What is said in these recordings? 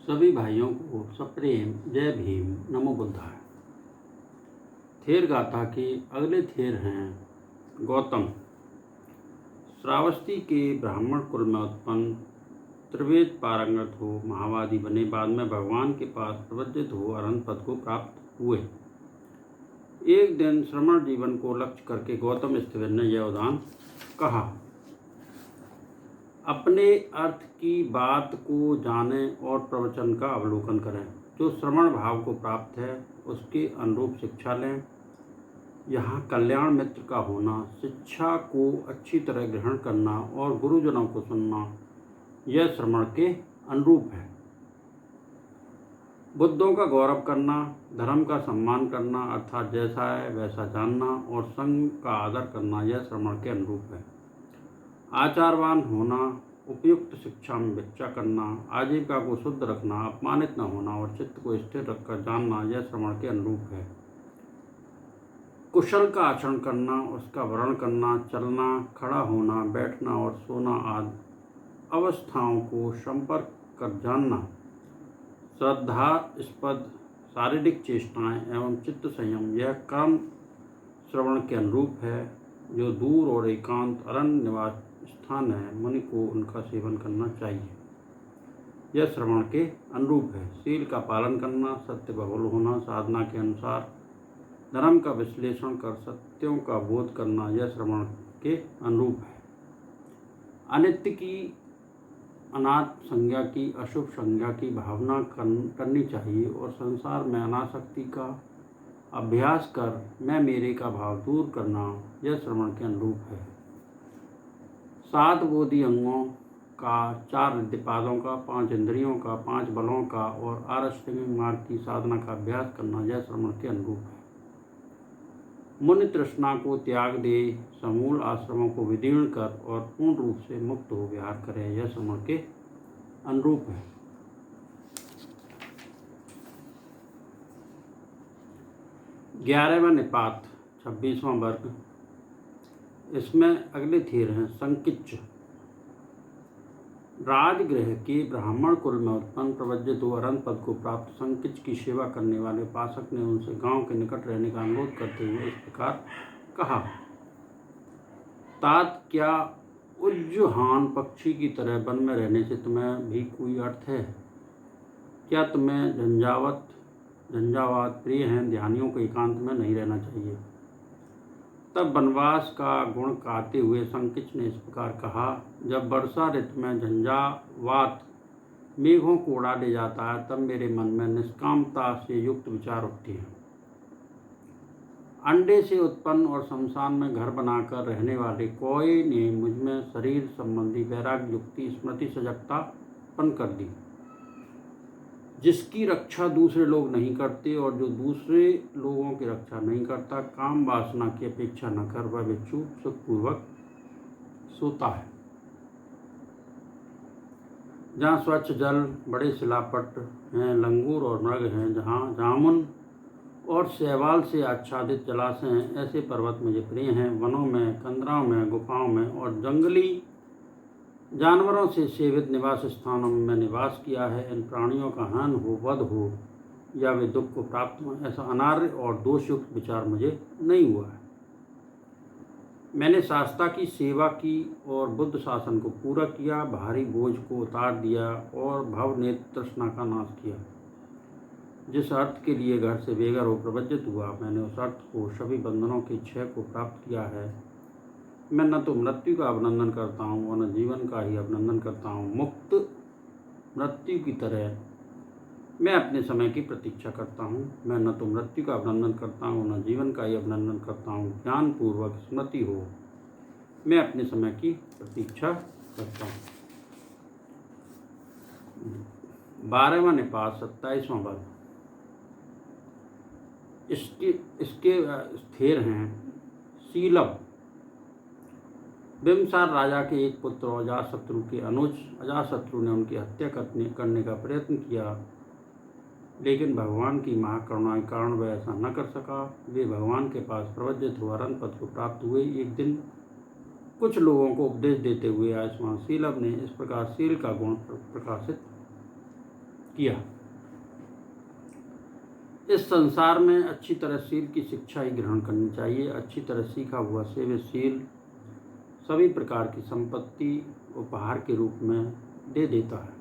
सभी भाइयों को सप्रेम जय भीम नमो बुद्धाय। थेर गाथा के अगले थेर हैं गौतम। श्रावस्ती के ब्राह्मण कुल में उत्पन्न, त्रिवेद पारंगत हो, महावादी बने, बाद में भगवान के पास प्रवज्जित हो, अरहंत पद को प्राप्त हुए। एक दिन श्रमण जीवन को लक्ष्य करके गौतम स्थविर ने यह उदाहरण कहा। अपने अर्थ की बात को जानें और प्रवचन का अवलोकन करें। जो श्रवण भाव को प्राप्त है उसके अनुरूप शिक्षा लें। यहाँ कल्याण मित्र का होना, शिक्षा को अच्छी तरह ग्रहण करना और गुरुजनों को सुनना, यह श्रवण के अनुरूप है। बुद्धों का गौरव करना, धर्म का सम्मान करना अर्थात जैसा है वैसा जानना और संघ का आदर करना, यह श्रवण के अनुरूप है। आचारवान होना, उपयुक्त शिक्षा में भिक्षा करना, आजीविका को शुद्ध रखना, अपमानित न होना और चित्त को स्थिर रखकर जानना, यह श्रवण के अनुरूप है। कुशल का आचरण करना, उसका वर्ण करना, चलना, खड़ा होना, बैठना और सोना आदि अवस्थाओं को संपर्क कर जानना, श्रद्धास्पद शारीरिक चेष्टाएं एवं चित्त संयम, यह कर्म श्रवण के अनुरूप है। जो दूर और एकांत अरण्य निवास स्थान है, मुनि को उनका सेवन करना चाहिए, यह श्रवण के अनुरूप है। शील का पालन करना, सत्य बहुल होना, साधना के अनुसार धर्म का विश्लेषण कर सत्यों का बोध करना, यह श्रवण के अनुरूप है। अनित्य की, अनाथ संज्ञा की, अशुभ संज्ञा की भावना करनी चाहिए और संसार में अनासक्ति का अभ्यास कर मैं मेरे का भाव दूर करना, यह श्रवण के अनुरूप है। 7 बोधि अंगों का, 4 रिद्धिपादों का, 5 इंद्रियों का, 5 बलों का और आरष्टमी मार्ग की साधना का अभ्यास करना, यह श्रवण के अनुरूप है। मुनि तृष्णा को त्याग दे, समूल आश्रमों को विदीर्ण कर और पूर्ण रूप से मुक्त हो विहार करे, यह श्रवण के अनुरूप है। 11वां निपात 26वां वर्ग। इसमें अगले थेर हैं संकिच्च। राजगृह के ब्राह्मण कुल में उत्पन्न, प्रवज्जित हो, अरहंत पद को प्राप्त संकिच्च की सेवा करने वाले उपासक ने उनसे गांव के निकट रहने का अनुरोध करते हुए इस प्रकार कहा। तात, क्या उज्जुहान पक्षी की तरह वन में रहने से तुम्हें भी कोई अर्थ है? क्या तुम्हें झंझावात प्रिय हैं? ध्यानियों को एकांत में नहीं रहना चाहिए। तब वनवास का गुण गाते हुए संकिच्च ने इस प्रकार कहा। जब वर्षा ऋतु में झंझावात मेघों को उड़ा ले जाता है, तब मेरे मन में निष्कामता से युक्त विचार उठते हैं। अंडे से उत्पन्न और शमशान में घर बनाकर रहने वाले कोय ने मुझ में शरीर संबंधी वैराग्य युक्ति स्मृति सजगता उत्पन्न कर दी, जिसकी रक्षा दूसरे लोग नहीं करते और जो दूसरे लोगों की रक्षा नहीं करता, काम वासना की अपेक्षा न कर वह भिक्षु सुखपूर्वक सोता है। जहाँ स्वच्छ जल, बड़े शिलापट हैं, लंगूर और मृग हैं, जहाँ जामुन और शैवाल से आच्छादित जलाशय हैं, ऐसे पर्वत मुझे प्रिय हैं। वनों में, कंदराओं में, गुफाओं में और जंगली जानवरों से सेवित निवास स्थानों में मैं निवास किया है। इन प्राणियों का हनन हो, वध हो या वे दुख को प्राप्त हो, ऐसा अनार्य और दोषयुक्त विचार मुझे नहीं हुआ है। मैंने शास्त्रा की सेवा की और बुद्ध शासन को पूरा किया, भारी बोझ को उतार दिया और भवनेत्र तृष्णा का नाश किया। जिस अर्थ के लिए घर से बेघर हो प्रवज्जित हुआ, मैंने उस अर्थ को, सभी बंधनों की क्षय को प्राप्त किया है। मैं न तो मृत्यु का अभिनंदन करता हूँ और न जीवन का ही अभिनंदन करता हूँ। मुक्त मृत्यु की तरह मैं अपने समय की प्रतीक्षा करता हूँ। मैं न तो मृत्यु का अभिनंदन करता हूँ, न जीवन का ही अभिनंदन करता हूँ। ज्ञानपूर्वक स्मृति हो, मैं अपने समय की प्रतीक्षा करता हूँ। 12वां निपात 27वां वर्ग। इसके स्थिर हैं शीलभ। बिम्बसार राजा के एक पुत्र अजातशत्रु के अनुज अजातशत्रु ने उनकी हत्या करने का प्रयत्न किया, लेकिन भगवान की महाकरुणा के कारण वह ऐसा न कर सका। वे भगवान के पास प्रवज्जित हो अरहंत पद को प्राप्त हुए। एक दिन कुछ लोगों को उपदेश देते हुए आयुष्मान शीलभ ने इस प्रकार शील का गुण प्रकाशित किया। इस संसार में अच्छी तरह शील की शिक्षा ही ग्रहण करनी चाहिए। अच्छी तरह सीखा हुआ सेव्यशील सभी प्रकार की संपत्ति उपहार के रूप में दे देता है।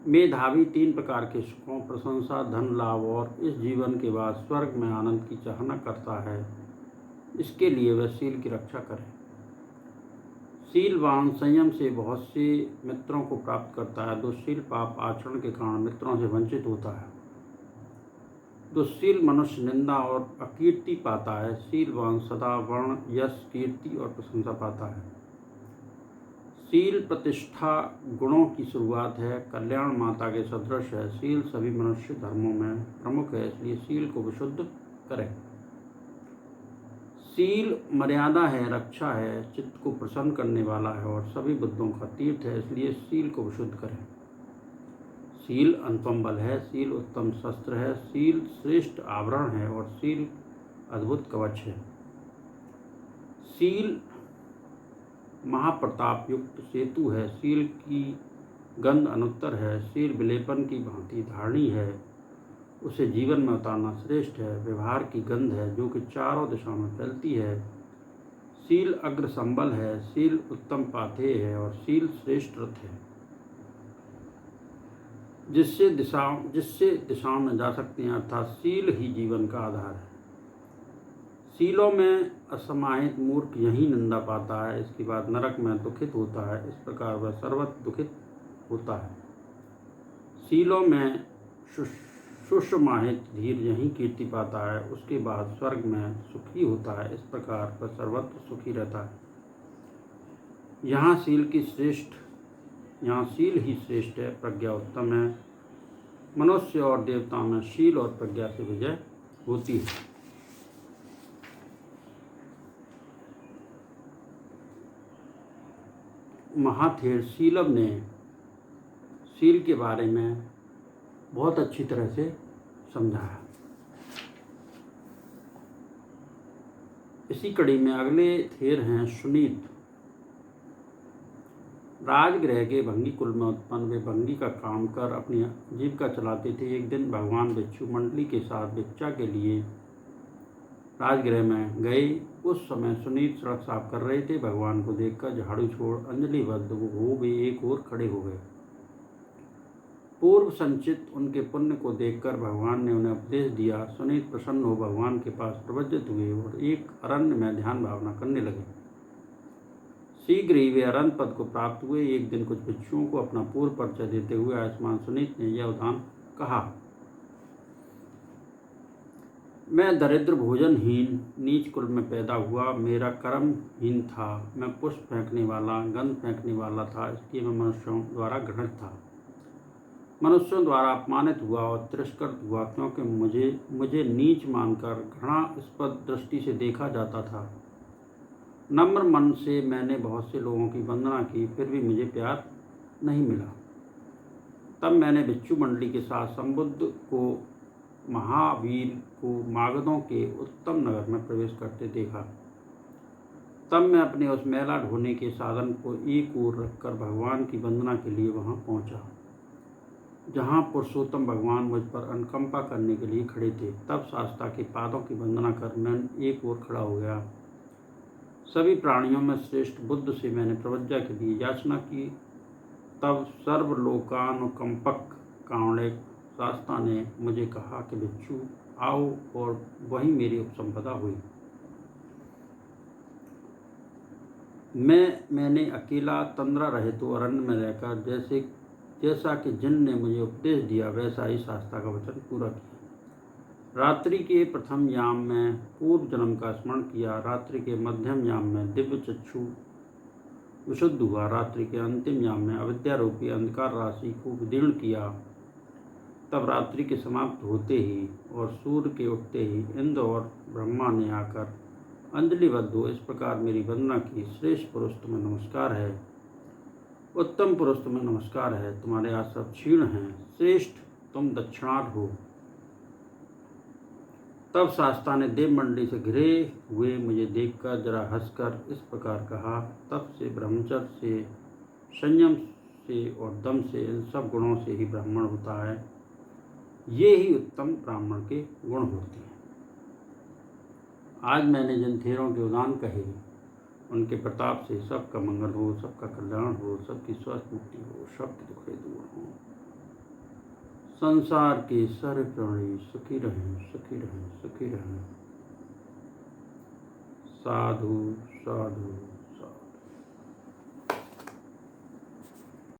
मेधावी 3 प्रकार के सुखों, प्रशंसा, धन लाभ और इस जीवन के बाद स्वर्ग में आनंद की चाहना करता है। इसके लिए वह शील की रक्षा करे। शीलवान संयम से बहुत से मित्रों को प्राप्त करता है। दुश्शील पाप आचरण के कारण मित्रों से वंचित होता है। दुश्शील मनुष्य निंदा और अकीर्ति पाता है। शीलवान सदा वर्ण, यश, कीर्ति और प्रशंसा पाता है। शील प्रतिष्ठा गुणों की शुरुआत है। कल्याण माता के सदृश है। शील सभी मनुष्य धर्मों में प्रमुख है, इसलिए शील को विशुद्ध करें। शील मर्यादा है, रक्षा है, चित्त को प्रसन्न करने वाला है और सभी बुद्धों का तीर्थ है, इसलिए शील को विशुद्ध करें। शील अनुपम बल है। शील उत्तम शस्त्र है। शील श्रेष्ठ आवरण है और शील अद्भुत कवच है। शील महाप्रताप युक्त सेतु है। शील की गंध अनुत्तर है। शील विलेपन की भांति धारणी है, उसे जीवन में उतारना श्रेष्ठ है। व्यवहार की गंध है जो कि चारों दिशाओं में फैलती है। शील अग्र संबल है। शील उत्तम पाथेय है और शील श्रेष्ठ रथ है, जिससे दिशाओं में जा सकते हैं, अर्थात शील ही जीवन का आधार है। शीलों में असमाहित मूर्ख यही निंदा पाता है, इसके बाद नरक में दुखित होता है। इस प्रकार वह सर्वत्र दुखित होता है। शीलों में सुषमाहित धीर यही कीर्ति पाता है, उसके बाद स्वर्ग में सुखी होता है। इस प्रकार वह सर्वत्र सुखी रहता है। यहाँ शील ही श्रेष्ठ है। प्रज्ञा उत्तम है। मनुष्य और देवताओं में शील और प्रज्ञा से विजय होती है। महाथेर शीलव ने शील के बारे में बहुत अच्छी तरह से समझाया। इसी कड़ी में अगले थेर हैं सुनीत। राजगृह के भंगी कुल में उत्पन्न वे भंगी का काम कर अपनी जीविका चलाते थे। एक दिन भगवान भिक्षु मंडली के साथ भिक्षा के लिए राजगृह में गए। उस समय सुनीत सड़क साफ कर रहे थे। भगवान को देखकर झाड़ू छोड़ अंजलिबद्ध हो वे एक ओर खड़े हो गए। पूर्व संचित उनके पुण्य को देखकर भगवान ने उन्हें उपदेश दिया। सुनीत प्रसन्न हो भगवान के पास प्रवज्जित हुए और एक अरण्य में ध्यान भावना करने लगे। शीघ्र ही वे अरण्य पद को प्राप्त हुए। एक दिन कुछ भिक्षुओं को अपना पूर्व परिचय देते हुए आयुष्मान सुनीत ने यह उदाहरण कहा। मैं दरिद्र भोजनहीन नीच कुल में पैदा हुआ। मेरा कर्म हीन था। मैं पुष्प फेंकने वाला, गंध फेंकने वाला था, इसलिए मैं मनुष्यों द्वारा घृणित था। मनुष्यों द्वारा अपमानित हुआ और तिरस्कृत हुआ, क्योंकि मुझे नीच मानकर घृणास्पद दृष्टि से देखा जाता था। नम्र मन से मैंने बहुत से लोगों की वंदना की, फिर भी मुझे प्यार नहीं मिला। तब मैंने भिक्षु मंडली के साथ संबुद्ध को महावीर को मागधों के उत्तम नगर में प्रवेश करते देखा। तब मैं अपने उस मैला ढोने के साधन को एक ओर रखकर भगवान की वंदना के लिए वहां पहुंचा, जहां पुरुषोत्तम भगवान मुझ पर अनुकंपा करने के लिए खड़े थे। तब शास्ता के पादों की वंदना कर मैं एक ओर खड़ा हो गया। सभी प्राणियों में श्रेष्ठ बुद्ध से मैंने प्रवज्ञा के लिए याचना की। तब सर्वलोकानुकंपक कारुणिक शास्ता ने मुझे कहा कि भिक्षु आओ, और वही मेरी उपसंपदा हुई। मैंने अकेला तंद्रा रहे तो अरण्य में रहकर जैसा कि जिन ने मुझे उपदेश दिया वैसा ही शास्त्रा का वचन पूरा किया। रात्रि के प्रथम याम में पूर्व जन्म का स्मरण किया। रात्रि के मध्यम याम में दिव्य चक्षु विशुद्ध हुआ। रात्रि के अंतिम याम में अविद्यारूपी अंधकार राशि को विदीर्ण किया। तब रात्रि के समाप्त होते ही और सूर्य के उठते ही इंद्र और ब्रह्मा ने आकर अंजलिबद्ध हो इस प्रकार मेरी वंदना की। श्रेष्ठ पुरुष तुम्हें नमस्कार है, उत्तम पुरुष तुम्हें नमस्कार है। तुम्हारे आश्रम क्षीण हैं, श्रेष्ठ तुम दक्षिणार्थ हो। तब शास्ता ने देव मंडली से घिरे हुए मुझे देखकर जरा हंसकर इस प्रकार कहा। तब से ब्रह्मचर्य से, संयम से और दम से, इन सब गुणों से ही ब्राह्मण होता है। ये ही उत्तम ब्राह्मण के गुण होते हैं। आज मैंने जिन थेरों के उदान कहे, उनके प्रताप से सबका मंगल हो, सबका कल्याण हो, सबकी स्वस्थ मुक्ति हो, सबके दुख दूर हो। संसार के सारे प्राणी सुखी रहें, सुखी रहें, सुखी रहें। साधु साधु।